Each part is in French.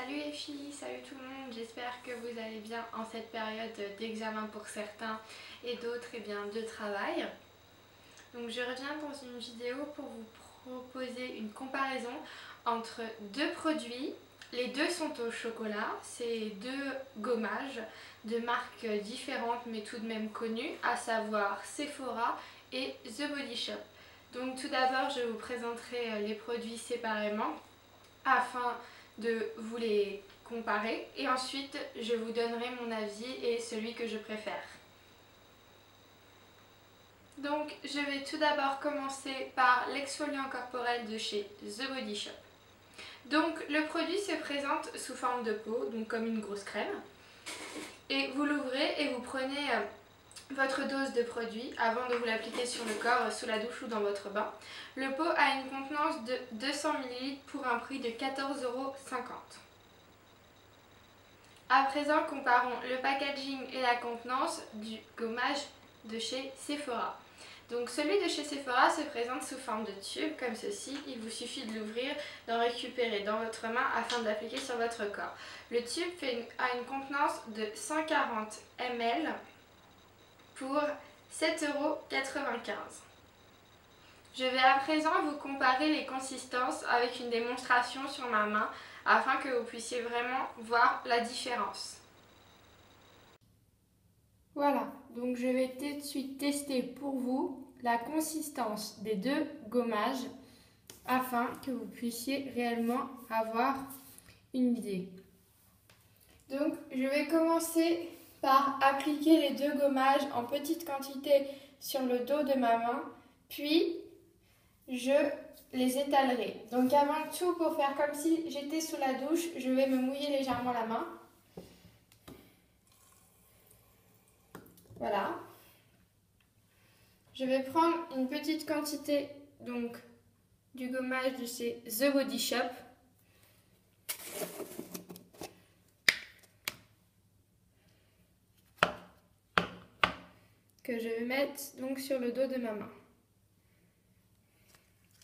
Salut les filles, salut tout le monde, j'espère que vous allez bien en cette période d'examen pour certains et d'autres de travail. Donc je reviens dans une vidéo pour vous proposer une comparaison entre deux produits. Les deux sont au chocolat, c'est deux gommages de marques différentes mais tout de même connues, à savoir Sephora et The Body Shop. Donc tout d'abord je vous présenterai les produits séparément afin de vous les comparer et ensuite je vous donnerai mon avis et celui que je préfère. Donc je vais tout d'abord commencer par l'exfoliant corporel de chez The Body Shop. Donc le produit se présente sous forme de pot, donc comme une grosse crème, et vous l'ouvrez et vous prenez votre dose de produit avant de vous l'appliquer sur le corps, sous la douche ou dans votre bain. Le pot a une contenance de 200 ml pour un prix de 14,50 €. À présent, comparons le packaging et la contenance du gommage de chez Sephora. Donc celui de chez Sephora se présente sous forme de tube comme ceci. Il vous suffit de l'ouvrir, d'en récupérer dans votre main afin de l'appliquer sur votre corps. Le tube a une contenance de 140 ml pour 7,95 €. Je vais à présent vous comparer les consistances avec une démonstration sur ma main afin que vous puissiez vraiment voir la différence. Voilà, donc je vais tout de suite tester pour vous la consistance des deux gommages afin que vous puissiez réellement avoir une idée. Donc je vais commencer par appliquer les deux gommages en petite quantité sur le dos de ma main, puis je les étalerai. Donc avant tout, pour faire comme si j'étais sous la douche, je vais me mouiller légèrement la main. Voilà. Je vais prendre une petite quantité donc du gommage de chez The Body Shop. Que je vais mettre donc sur le dos de ma main.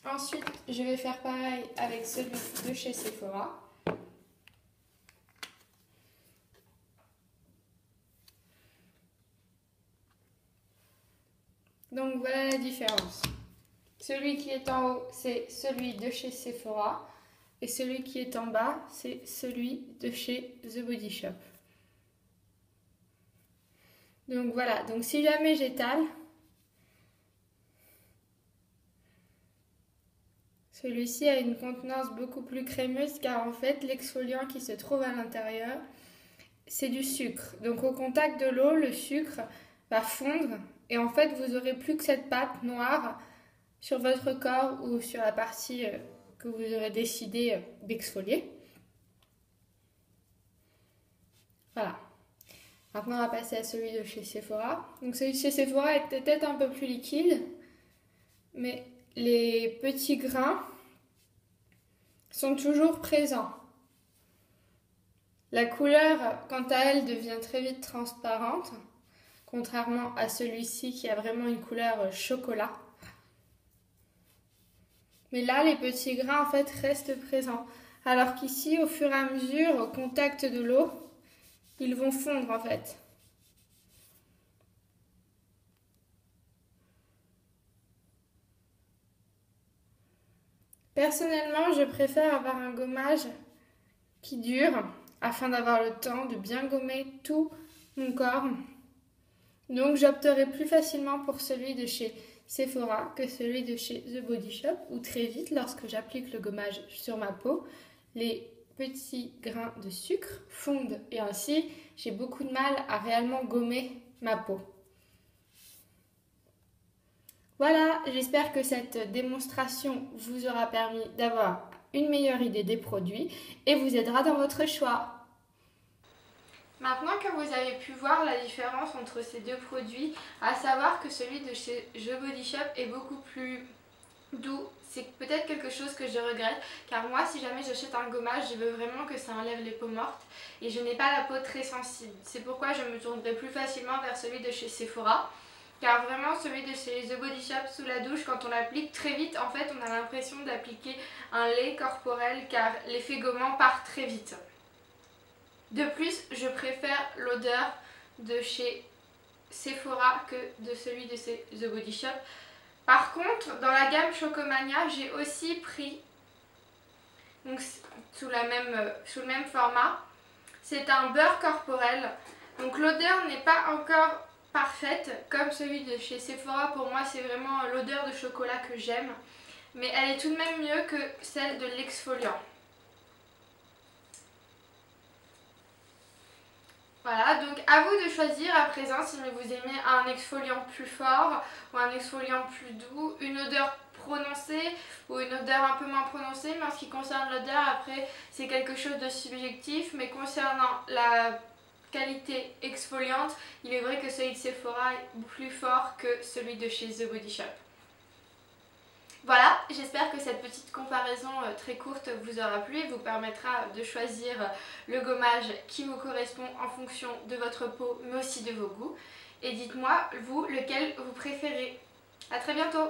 Ensuite, je vais faire pareil avec celui de chez Sephora. Donc voilà la différence. Celui qui est en haut, c'est celui de chez Sephora. Et celui qui est en bas, c'est celui de chez The Body Shop. Donc voilà, donc si jamais j'étale, celui-ci a une contenance beaucoup plus crémeuse car en fait l'exfoliant qui se trouve à l'intérieur, c'est du sucre. Donc au contact de l'eau, le sucre va fondre et en fait vous n'aurez plus que cette pâte noire sur votre corps ou sur la partie que vous aurez décidé d'exfolier. Voilà. Maintenant on va passer à celui de chez Sephora. Donc celui de chez Sephora est peut-être un peu plus liquide, mais les petits grains sont toujours présents. La couleur, quant à elle, devient très vite transparente, contrairement à celui-ci qui a vraiment une couleur chocolat. Mais là, les petits grains en fait restent présents, alors qu'ici, au fur et à mesure, au contact de l'eau, ils vont fondre en fait. Personnellement, je préfère avoir un gommage qui dure afin d'avoir le temps de bien gommer tout mon corps. Donc j'opterai plus facilement pour celui de chez Sephora que celui de chez The Body Shop où très vite, lorsque j'applique le gommage sur ma peau, les petits grains de sucre fondent et ainsi j'ai beaucoup de mal à réellement gommer ma peau. Voilà, j'espère que cette démonstration vous aura permis d'avoir une meilleure idée des produits et vous aidera dans votre choix. Maintenant que vous avez pu voir la différence entre ces deux produits, à savoir que celui de chez The Body Shop est beaucoup plus doux, c'est peut-être quelque chose que je regrette car moi si jamais j'achète un gommage, je veux vraiment que ça enlève les peaux mortes et je n'ai pas la peau très sensible. C'est pourquoi je me tournerai plus facilement vers celui de chez Sephora. Car vraiment celui de chez The Body Shop sous la douche, quand on l'applique très vite, en fait on a l'impression d'appliquer un lait corporel car l'effet gommant part très vite. De plus, je préfère l'odeur de chez Sephora que de celui de The Body Shop. Par contre, dans la gamme Chocomania, j'ai aussi pris, donc, sous le même format, c'est un beurre corporel. Donc l'odeur n'est pas encore parfaite comme celui de chez Sephora. Pour moi, c'est vraiment l'odeur de chocolat que j'aime. Mais elle est tout de même mieux que celle de l'exfoliant. Voilà, donc à vous de choisir à présent si vous aimez un exfoliant plus fort ou un exfoliant plus doux, une odeur prononcée ou une odeur un peu moins prononcée. Mais en ce qui concerne l'odeur, après c'est quelque chose de subjectif. Mais concernant la qualité exfoliante, il est vrai que celui de Sephora est plus fort que celui de chez The Body Shop. Voilà, j'espère que cette petite comparaison très courte vous aura plu et vous permettra de choisir le gommage qui vous correspond en fonction de votre peau mais aussi de vos goûts. Et dites-moi, vous, lequel vous préférez. À très bientôt!